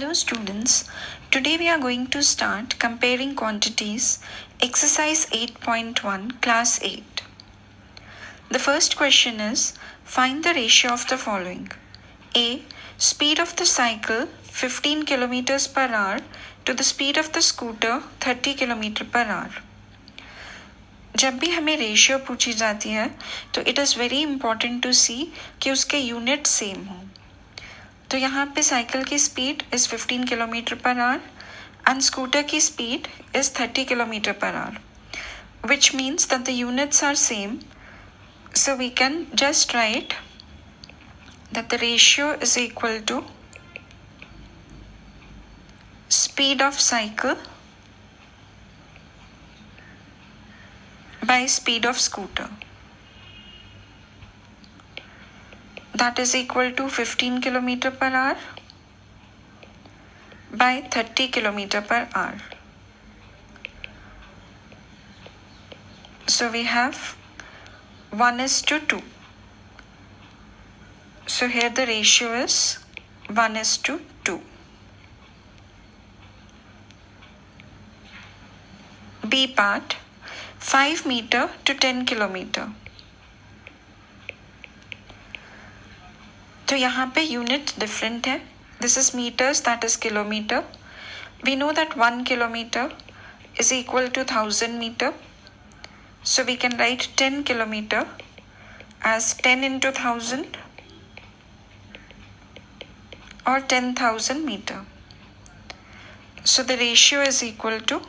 Hello students, today we are going to start comparing quantities, exercise 8.1, class 8. The first question is, find the ratio of the following. A. Speed of the cycle 15 km per hour to the speed of the scooter 30 km per hour. जब भी हमें ratio पूछी जाती है तो it is very important to see कि उसके unit same हों. तो यहाँ पे साइकिल की speed is 15 kilometre per hour and scooter की speed is 30 kilometre per hour, which means that the units are same. So we can just write that the ratio is equal to speed of cycle by speed of scooter. That is equal to 15 kilometer per hour by 30 kilometer per hour. So we have 1:2. So here the ratio is 1:2. B part, 5 meter to 10 kilometer. तो यहाँ पे unit different है. This is metres, that is kilometre. We know that 1 kilometre is equal to 1000 meter. So we can write 10 kilometer as 10 into 1000 or 10,000 meter. So the ratio is equal to,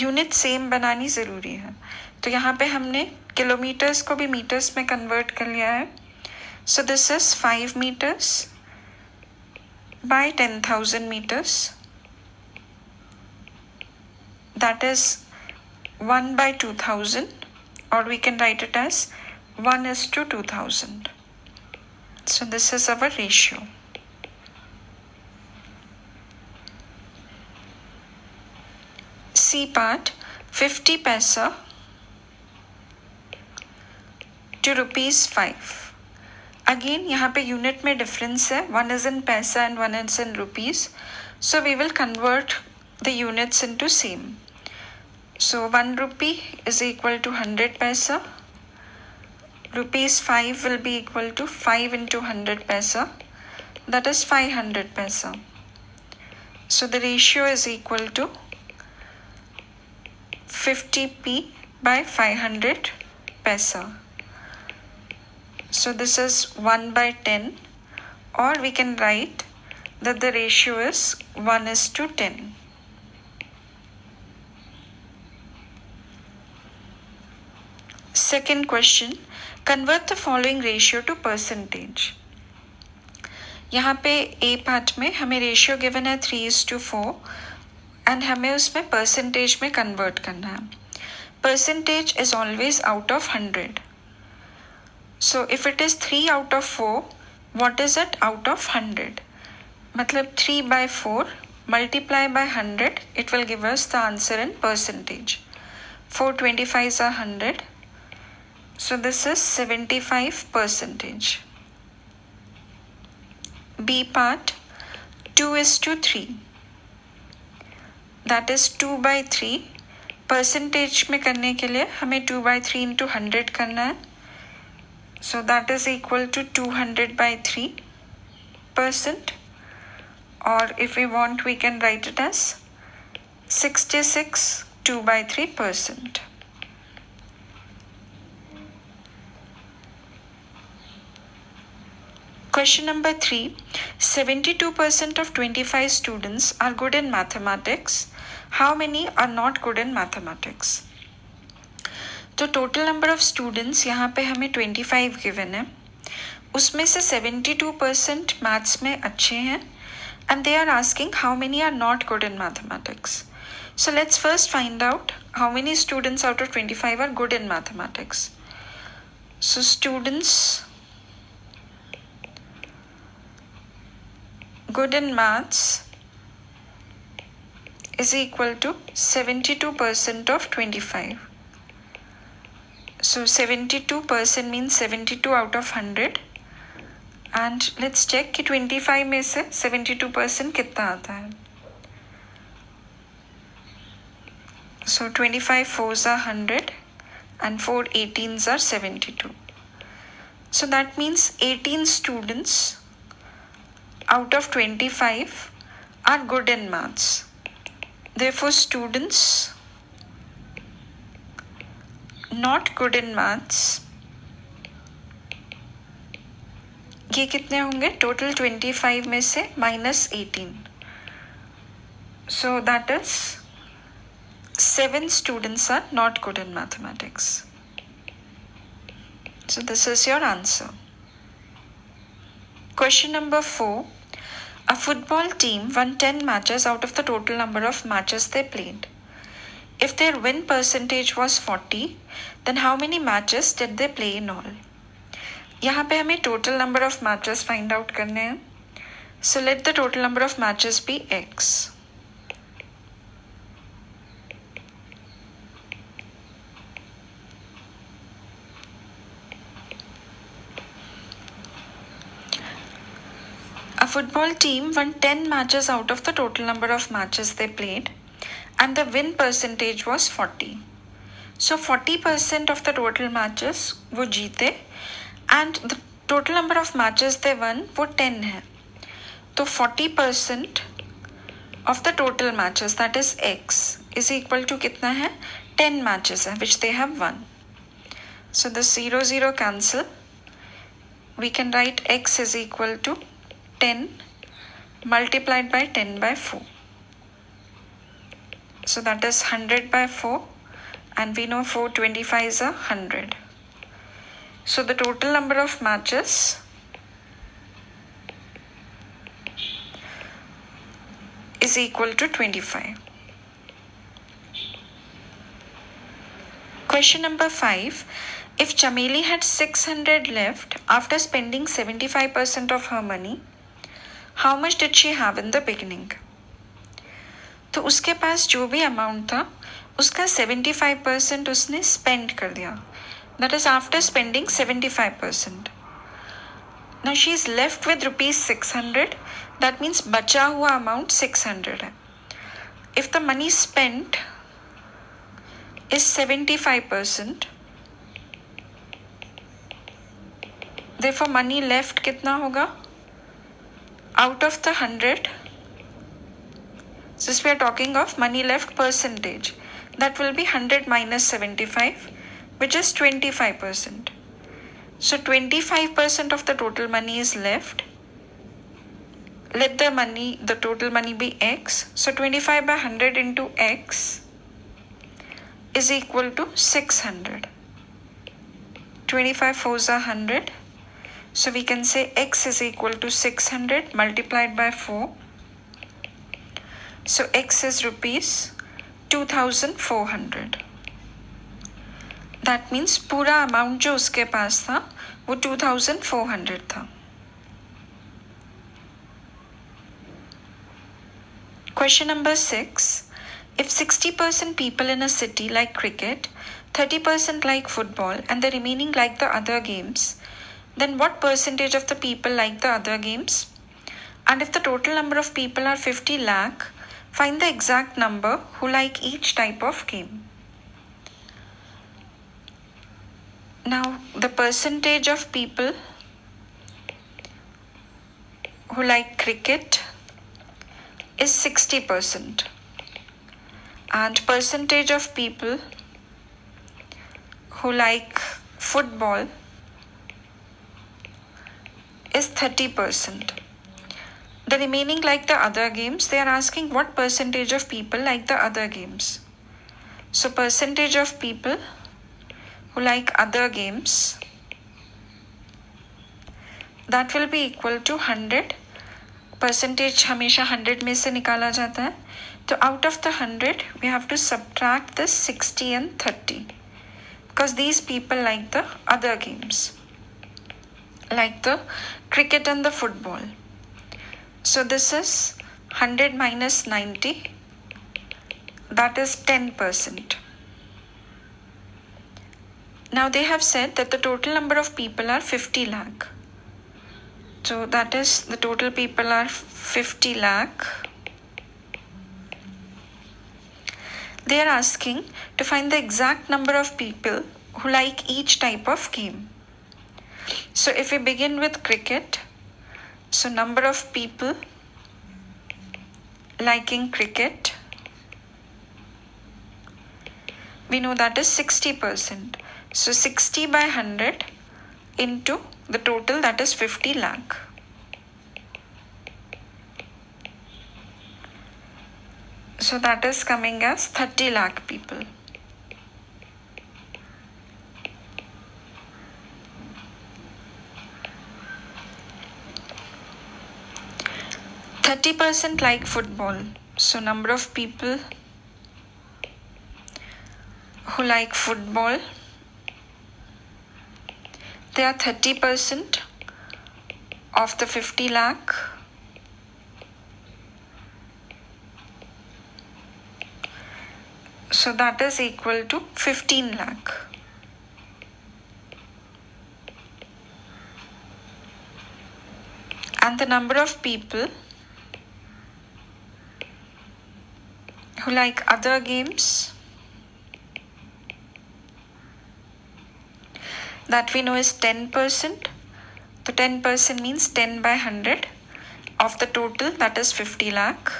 unit same बनानी ज़रूरी है. तो यहाँ पे हमने kilometres को भी metres में कन्वर्ट कर लिया है. So this is 5 meters by 10,000 meters. That is 1 by 2000, or we can write it as 1:2000. So this is our ratio. C part, 50 paisa to ₹5. Again, यहाँ पे यूनिट में डिफरेंस है. One is in paisa and one is in rupees. So we will convert the units into same. सो 1 rupee is equal to 100 paisa. ₹5 will be equal to 5 into 100 paisa. That is 500 paisa. So the ratio is equal to 50p by 500 paisa. So this is 1 by 10, or we can write that the ratio is 1:10. Second question, convert the following ratio to percentage. यहाँ पे A part में हमें ratio given है 3:4 and हमें उसमें percentage में convert करना है. Percentage is always out of 100. So if it is 3 out of 4, what is it out of 100? मतलब 3 by 4 multiply by 100, it will give us the answer in percentage. 425s are 100. So this is 75%. B part, 2:3. That is 2 by 3. Percentage में करने के लिए हमें 2 by 3 into 100 करना है. So that is equal to 200 by 3%. Or if we want, we can write it as 66 2 by 3%. Question number 3. 72% of 25 students are good in mathematics. How many are not good in mathematics? तो total number of students यहाँ पे हमें 25 given है. उसमें से 72% maths में अच्छे हैं and they are asking how many are not good in mathematics. So let's first find out how many students out of 25 are good in mathematics. So students good in maths is equal to 72% of 25. So 72% means 72 out of 100 and let's check कि 25 में से 72% कितना आता है. So 25 fours are 100 and 4 18s are 72. So that means 18 students out of 25 are good in maths. Therefore, students not good in maths, ये कितने होंगे? Total 25 में से -18. So that is 7 students are not good in mathematics. So this is your answer. Question number 4. A football team won 10 matches out of the total number of matches they played. If their win percentage was 40, then how many matches did they play in all? यहाँ पे हमें total number of matches find out करने हैं. So let the total number of matches be X. A football team won 10 matches out of the total number of matches they played, and the win percentage was 40. So 40% of the total matches वो जीते, and the total number of matches they won वो 10 है. तो 40% of the total matches, that is X, is equal to कितना है? 10 matches है which they have won. So the 0 cancel. We can write X is equal to 10 multiplied by 10 by 4. So that is 100 by 4, and we know 425 is 100. So the total number of matches is equal to 25. Question number 5. If Chameli had 600 left after spending 75% of her money, how much did she have in the beginning? तो उसके पास जो भी amount था उसका 75% उसने spend कर दिया. That is after spending 75%. Now she is left with rupees 600. That means बचा हुआ अमाउंट 600 है. If the money spent is 75%, therefore money left कितना होगा? Out of the 100, since we are talking of money left percentage, that will be 100 minus 75, which is 25%. So 25% of the total money is left. Let the total money be X. So 25 by 100 into X is equal to 600. 25 fours are 100. So we can say X is equal to 600 multiplied by 4. So X is rupees 2400. That means पूरा amount जो उसके पास था वो 2400 था. Question number 6. If 60% people in a city like cricket, 30% like football, and the remaining like the other games, then what percentage of the people like the other games? And if the total number of people are 50 lakh, find the exact number who like each type of game. Now, the percentage of people who like cricket is 60%, and percentage of people who like football is 30%. The remaining like the other games, they are asking what percentage of people like the other games. So percentage of people who like other games, that will be equal to 100. Percentage हमेशा 100 में से निकाला जाता है. तो out of the 100, we have to subtract this 60 and 30. Because these people like the other games, like the cricket and the football. So this is 100 minus 90, that is 10%. Now they have said that the total number of people are 50 lakh. So that is, the total people are 50 lakh. They are asking to find the exact number of people who like each type of game. So if we begin with cricket, so number of people liking cricket, we know that is 60%. So 60 by 100 into the total, that is 50 lakh. So that is coming as 30 lakh people. %30 like football. So number of people who like football, they are 30% of the 50 lakh. So that is equal to 15 lakh. And the number of people who like other games, that we know is 10%. So 10% means 10 by 100 of the total, that is 50 lakh.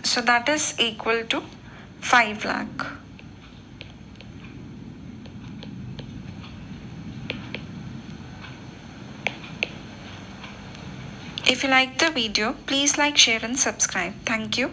So that is equal to 5 lakh. If you like the video, please like, share and subscribe. Thank you.